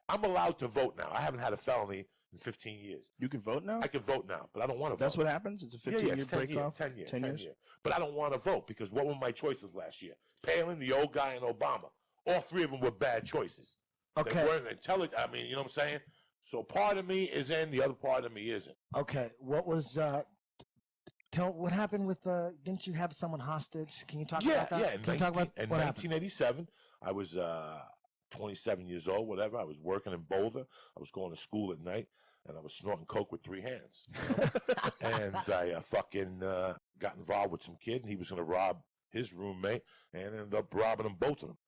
I'm allowed to vote now. I haven't had a felony in 15 years. You can vote now? I can vote now, but I don't want to vote. That's what happens? It's a 15-year break off? 10 years. 10 years. But I don't want to vote because what were my choices last year? Palin, the old guy, and Obama. All three of them were bad choices. Okay. They weren't intelligent. I mean, you know what I'm saying? So part of me is in, the other part of me isn't. Okay. What was what happened with didn't you have someone hostage? Can you talk about that? Yeah, Can you talk about in what happened? 1987, I was 27 years old, whatever. I was working in Boulder. I was going to school at night, and I was snorting coke with 3 hands. You know? And I fucking got involved with some kid, and he was going to rob his roommate, and ended up robbing them, both of them.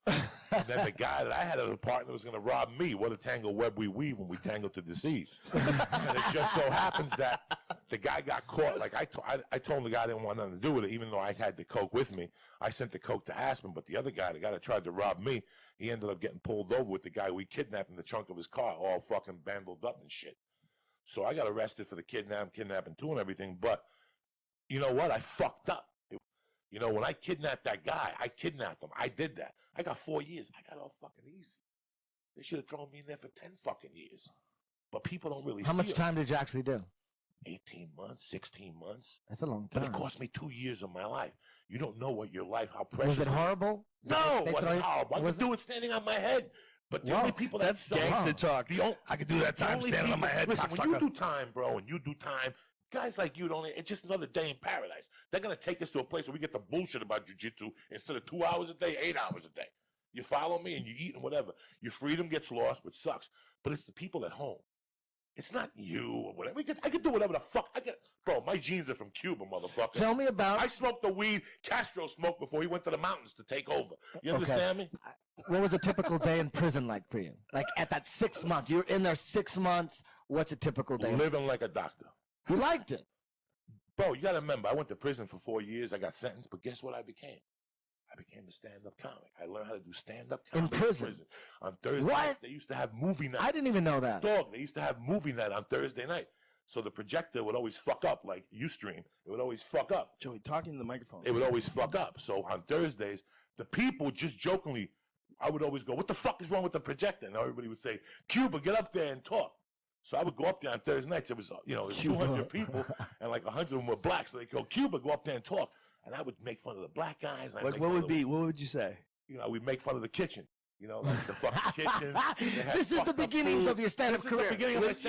And then the guy that I had as a partner was going to rob me. What a tangle web we weave when we tangle to deceive. And it just so happens that the guy got caught. Like I told him the guy didn't want nothing to do with it, even though I had the coke with me. I sent the coke to Aspen, but the other guy, the guy that tried to rob me, he ended up getting pulled over with the guy we kidnapped in the trunk of his car, all fucking bandled up and shit. So I got arrested for the kidnapping too and everything. But you know what? I fucked up. You know, when I kidnapped that guy, I kidnapped him. I did that. I got 4 years. I got off fucking easy. They should have thrown me in there for 10 fucking years. But people don't really see How much time did you actually do? 18 months, 16 months. That's a long time. But it cost me 2 years of my life. You don't know what your life, how precious. Was it horrible? No, it wasn't horrible. I could do it standing on my head. But the only people that's gangster talk. I could do that time standing on my head. Listen, when you do time, bro, and you do time, guys like you don't. It's just another day in paradise. They're gonna take us to a place where we get the bullshit about jujitsu instead of 2 hours a day, 8 hours a day. You follow me, and you eat and whatever. Your freedom gets lost, which sucks. But it's the people at home. It's not you or whatever. I could do whatever the fuck I get. Bro, my genes are from Cuba, motherfucker. Tell me about. I smoked the weed Castro smoked before he went to the mountains to take over. You understand me? What was a typical day in prison like for you? Like at that 6 months, you're in there 6 months. What's a typical day? Living like a doctor. You liked it. Bro, you gotta remember, I went to prison for 4 years. I got sentenced, but guess what I became? I became a stand-up comic. I learned how to do stand-up comedy in prison. On Thursday nights, they used to have movie night. I didn't even know that. Dog, they used to have movie night on Thursday night. So the projector would always fuck up, like Ustream. It would always fuck up. Joey, talking to the microphone. It would always fuck up. So on Thursdays, the people just jokingly, I would always go, what the fuck is wrong with the projector? And everybody would say, Cuba, get up there and talk. So I would go up there on Thursday nights. It was, there's 200 people, and like 100 of them were black. So they go, Cuba, go up there and talk. And I would make fun of the black guys. And like, what would you say? We'd make fun of the kitchen. Like the fucking kitchen. This is the beginnings of your stand-up career. What'd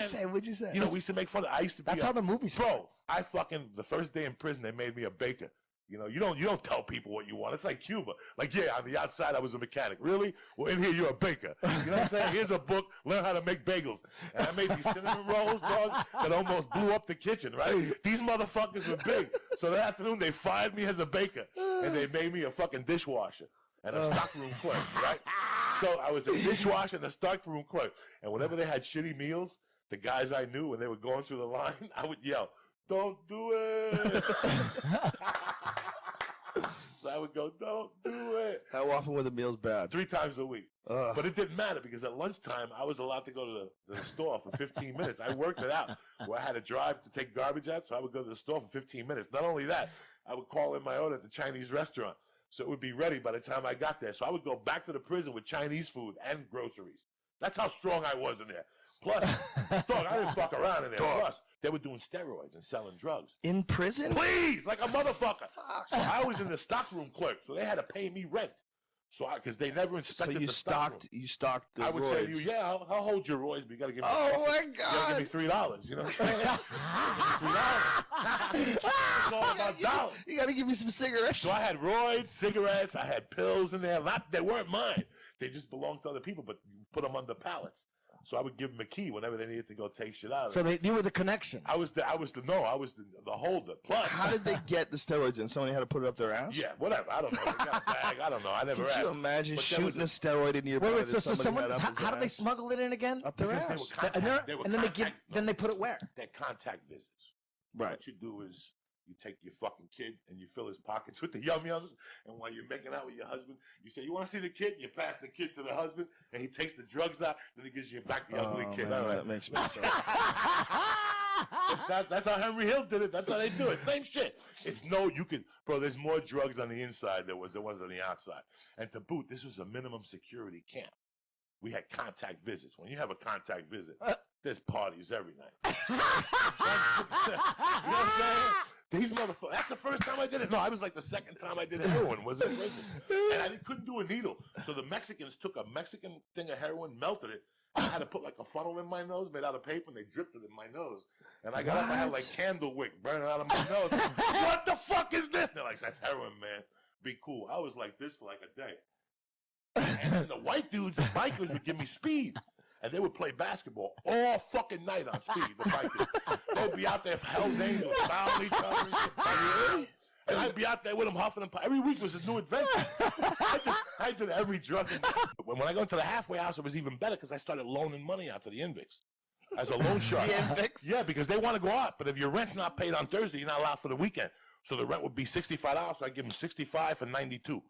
you say? We used to make fun of. I used to be. That's how the movie starts. Bro, the first day in prison, they made me a baker. You don't tell people what you want. It's like Cuba. Like, yeah, on the outside, I was a mechanic. Really? Well, in here, you're a baker. You know what I'm saying? Here's a book. Learn how to make bagels. And I made these cinnamon rolls, dog, that almost blew up the kitchen, right? These motherfuckers were big. So that afternoon, they fired me as a baker. And they made me a fucking dishwasher and a stockroom clerk, right? So I was a dishwasher and a stockroom clerk. And whenever they had shitty meals, the guys I knew, when they were going through the line, I would yell, don't do it. So I would go, don't do it. How often were the meals bad? 3 times a week. But it didn't matter because at lunchtime, I was allowed to go to the store for 15 minutes. I worked it out where I had to drive to take garbage out, so I would go to the store for 15 minutes. Not only that, I would call in my order at the Chinese restaurant, so it would be ready by the time I got there. So I would go back to the prison with Chinese food and groceries. That's how strong I was in there. Plus, dog, I didn't fuck around in there. Plus, they were doing steroids and selling drugs. In prison? Please, like a motherfucker. So I was in the stockroom clerk, so they had to pay me rent. So because they never inspected the stockroom. You stocked the I would roids. say to you, yeah, I'll hold your roids, but you got to give me. Oh my You got to give me $3. You know what I'm saying? $3. It's all about dollars. You got to give me some cigarettes. So I had roids, cigarettes, I had pills in there. They weren't mine. They just belonged to other people, but you put them under pallets. So I would give them a key whenever they needed to go take shit out. So you were the connection. I was the holder. Plus, how did they get the steroids in? Somebody had to put it up their ass? Yeah, whatever. I don't know. They got a bag. I don't know. I never asked. Could you imagine shooting a steroid into your body? How did they smuggle it in again? Up their ass. Then they put it where? They're contact visits. Right. What you do is you take your fucking kid and you fill his pockets with the yum-yums, and while you're making out with your husband, you say, you want to see the kid? You pass the kid to the husband, and he takes the drugs out, then he gives you back the ugly kid. Man, that makes me so That's how Henry Hill did it. That's how they do it. Same shit. Bro, there's more drugs on the inside than there was on the outside. And to boot, this was a minimum security camp. we had contact visits. When you have a contact visit, there's parties every night. You know what I'm saying? These motherfuckers. That's the first time I did it. No, I was like the second time I did heroin was in prison, and I couldn't do a needle. So the Mexicans took a Mexican thing of heroin, melted it. I had to put like a funnel in my nose made out of paper, and they dripped it in my nose. And I got up, I had like candle wick burning out of my nose. What the fuck is this? And they're like, that's heroin, man. Be cool. I was like this for like a day. And then the white dudes, the bikers would give me speed. And they would play basketball all fucking night on speed, the bikers. They'd be out there for Hell's Angels, fouling each other and shit. And I'd be out there with them huffing and every week was a new adventure. I did every drug. When I go into the halfway house, it was even better because I started loaning money out to the Invics as a loan shark. The Invics? Yeah, because they want to go out. But if your rent's not paid on Thursday, you're not allowed for the weekend. So the rent would be $65. So I give them $65 for $92. You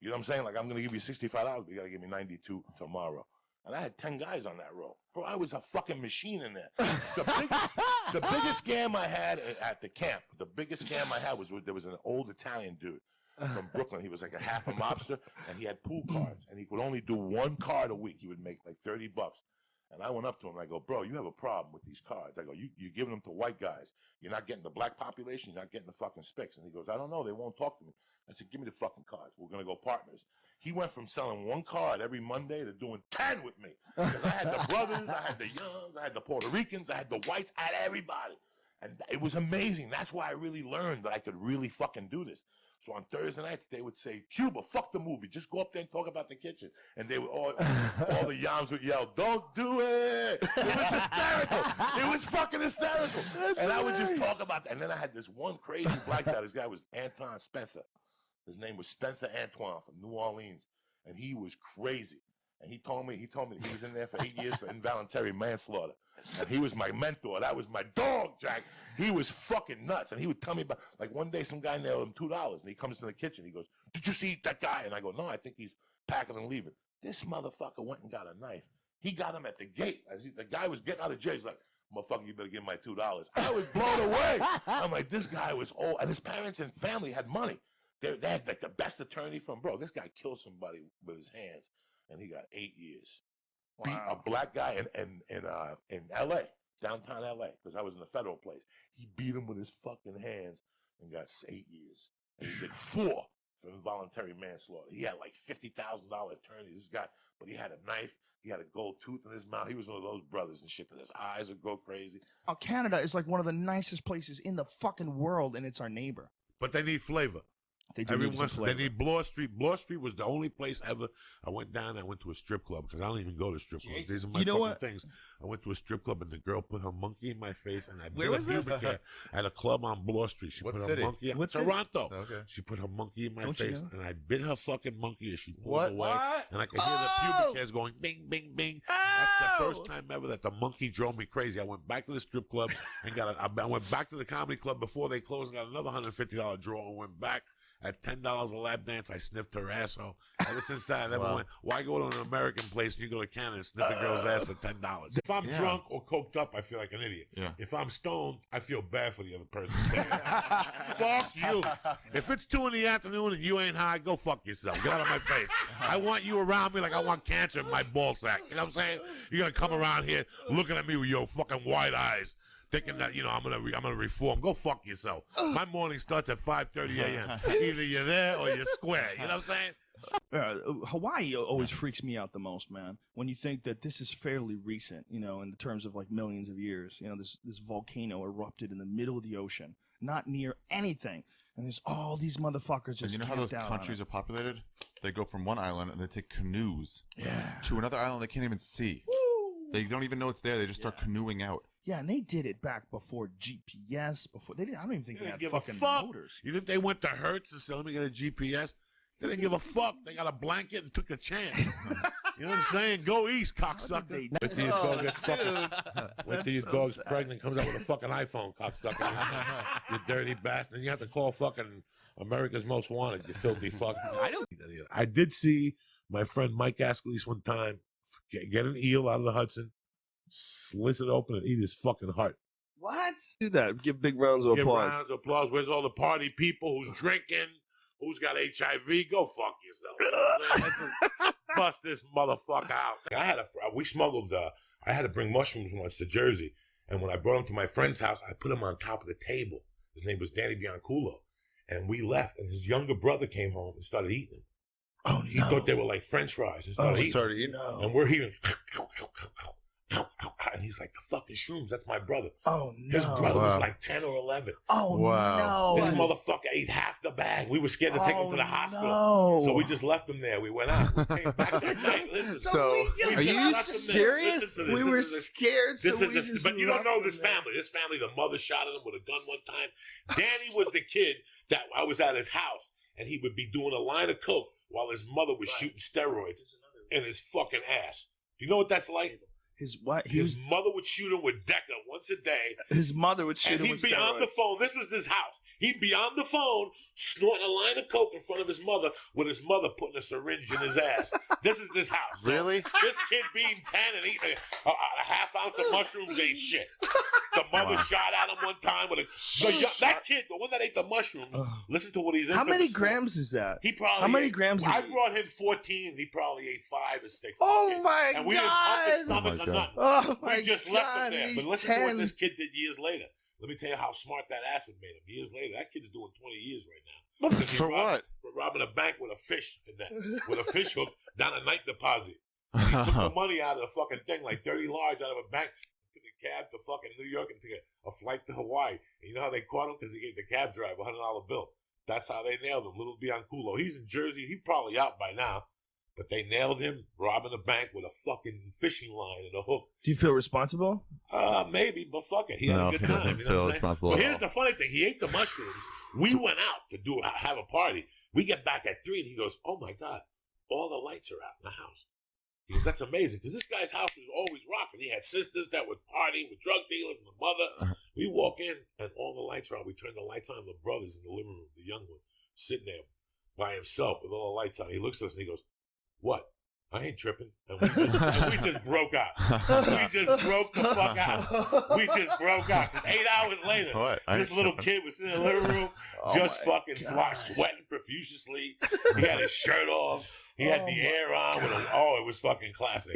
know what I'm saying? Like, I'm going to give you $65, but you got to give me $92 tomorrow. And I had 10 guys on that row. Bro, I was a fucking machine in there. The biggest scam I had at the camp, was there was an old Italian dude from Brooklyn. He was like a half a mobster, and he had pool cards. And he would only do one card a week. He would make like $30. And I went up to him and I go, bro, you have a problem with these cards. I go, you're giving them to white guys. You're not getting the black population. You're not getting the fucking spics. And he goes, I don't know. They won't talk to me. I said, give me the fucking cards. We're going to go partners. He went from selling one card every Monday to doing 10 with me. Because I had the brothers, I had the youngs, I had the Puerto Ricans, I had the whites, I had everybody. And it was amazing. That's why I really learned that I could really fucking do this. So on Thursday nights, they would say, Cuba, fuck the movie. Just go up there and talk about the kitchen. And they would all the yams would yell, don't do it. It was hysterical. It was fucking hysterical. And I would just talk about that. And then I had this one crazy black guy. This guy was Anton Spencer. His name was Spencer Antoine from New Orleans. And he was crazy. And he told me he was in there for 8 years for involuntary manslaughter. And he was my mentor. That was my dog, Jack. He was fucking nuts. And he would tell me about, like one day some guy nailed him $2. And he comes to the kitchen. He goes, did you see that guy? And I go, no, I think he's packing and leaving. This motherfucker went and got a knife. He got him at the gate. The guy was getting out of jail. He's like, motherfucker, you better give me my $2. I was blown away. I'm like, this guy was old. And his parents and family had money. They had like the best attorney from, bro, this guy killed somebody with his hands. And he got 8 years. Wow. Beat a black guy in L.A., downtown L.A., because I was in the federal place. He beat him with his fucking hands and got 8 years. And he did 4 for involuntary manslaughter. He had like $50,000 attorneys, this guy, but he had a knife. He had a gold tooth in his mouth. He was one of those brothers and shit that his eyes would go crazy. Oh, Canada is like one of the nicest places in the fucking world, and it's our neighbor. But they need flavor. They need Bloor Street. Bloor Street was the only place ever. I went down. I went to a strip club because I don't even go to strip clubs. These are my fucking things. I went to a strip club and the girl put her monkey in my face and I Where was this? At a club on Bloor Street. She put her monkey in Toronto. Okay. She put her monkey in my face and I bit her fucking monkey as she pulled away. And I could hear the pubic hairs going bing, bing, bing. That's the first time ever that the monkey drove me crazy. I went back to the strip club and I went back to the comedy club before they closed and got another $150 draw and went back. At $10 a lap dance, I sniffed her asshole. Ever since that, I never went, why go to an American place and you go to Canada and sniff a girl's ass for $10? If I'm drunk or coked up, I feel like an idiot. Yeah. If I'm stoned, I feel bad for the other person. Fuck you. If it's 2 PM and you ain't high, go fuck yourself. Get out of my face. I want you around me like I want cancer in my ball sack. You know what I'm saying? You're going to come around here looking at me with your fucking wide eyes. Thinking that, I'm gonna reform. Go fuck yourself. My morning starts at 5:30 a.m. Either you're there or you're square. You know what I'm saying? Hawaii always freaks me out the most, man. When you think that this is fairly recent, in terms of like millions of years. This volcano erupted in the middle of the ocean, not near anything, and there's all these motherfuckers just. And you know how those countries are populated? They go from one island and they take canoes to another island they can't even see. Woo! They don't even know it's there. They just start canoeing out. Yeah, and they did it back before GPS. I don't even think they had fucking motors. You think they went to Hertz and said, "Let me get a GPS"? They didn't give a fuck. They got a blanket and took a chance. You know what I'm saying? Go east, cocksucker. Wait till your dog gets fucking. Wait till your dog's pregnant, comes out with a fucking iPhone, cocksucker. You dirty bastard. And you have to call fucking America's Most Wanted. You filthy fuck. I did see my friend Mike Ascalise one time get an eel out of the Hudson. Slits it open and eat his fucking heart. What? Do that. Give big rounds of applause. Give rounds of applause. Where's all the party people who's drinking, Who's got HIV? Go fuck yourself. You know what I'm saying? Let's just bust this motherfucker out. We smuggled. I had to bring mushrooms once to Jersey, and when I brought them to my friend's house, I put them on top of the table. His name was Danny Bianculo, and we left, and his younger brother came home and started eating them. Oh, He thought they were like French fries. And started eating. No. And we're hearing, and he's like, the fucking shrooms, that's my brother. Oh, no. His brother was like 10 or 11. Oh, Wow. no. This motherfucker ate half the bag. We were scared to take him to the hospital. No. So we just left him there. We went out. We came back. Listen, So, we are just you left him there. serious? Listen to this. We were scared. But you don't know this family. This family, the mother shot at him with a gun one time. Danny was the kid that I was at his house, and he would be doing a line of coke while his mother was shooting steroids in his fucking ass. Do you know what that's like? His what? His mother would shoot him with Deca once a day. His mother would shoot And him he'd with be on the steroids. phone. This was his house. He'd be on the phone snorting a line of coke in front of his mother with his mother putting a syringe in his ass. This is this house. So Really? this kid being 10 and eating a half ounce of mushrooms ain't shit. The mother shot at him one time with that kid, the one that ate the mushrooms, listen to what he's in. How many grams is that? He probably How many ate, grams did I he eat? brought him 14. He probably ate 5 or 6. Oh my And we didn't pump his God. stomach or God. nothing. Oh my We just God. left him there. He's But listen to 10. what this kid did years later. Let me tell you how smart that acid made him. Years later, that kid's doing 20 years right now. Because he For robbed- what? For robbing a bank with a fish in that, with a fish hook down a night deposit. He took the money out of the fucking thing, like 30 large out of a bank. Took a cab to fucking New York and took a flight to Hawaii. And you know how they caught him? Because he gave the cab driver a $100 bill. That's how they nailed him. Little Bianculo. He's in Jersey. He's probably out by now. But they nailed him robbing a bank with a fucking fishing line and a hook. Do you feel responsible? Maybe, but fuck it. He had No, a good he time. doesn't You know feel what I'm saying? responsible But at here's all. the funny thing. He ate the mushrooms. We went out to have a party. We get back at 3 and he goes, oh my God, all the lights are out in the house. He goes, that's amazing. Because this guy's house was always rocking. He had sisters that would party with drug dealers and the mother. We walk in and all the lights are out. We turn the lights on. The brother's in the living room, the young one, sitting there by himself with all the lights on. He looks at us and he goes, what? I ain't tripping. And we just broke out. We just broke the fuck out. We just broke out. Because 8 hours later, What? I this ain't little tripping. kid was in the living room, just my fucking sweating profusely. He had his shirt off. He had the air on. It was fucking classic.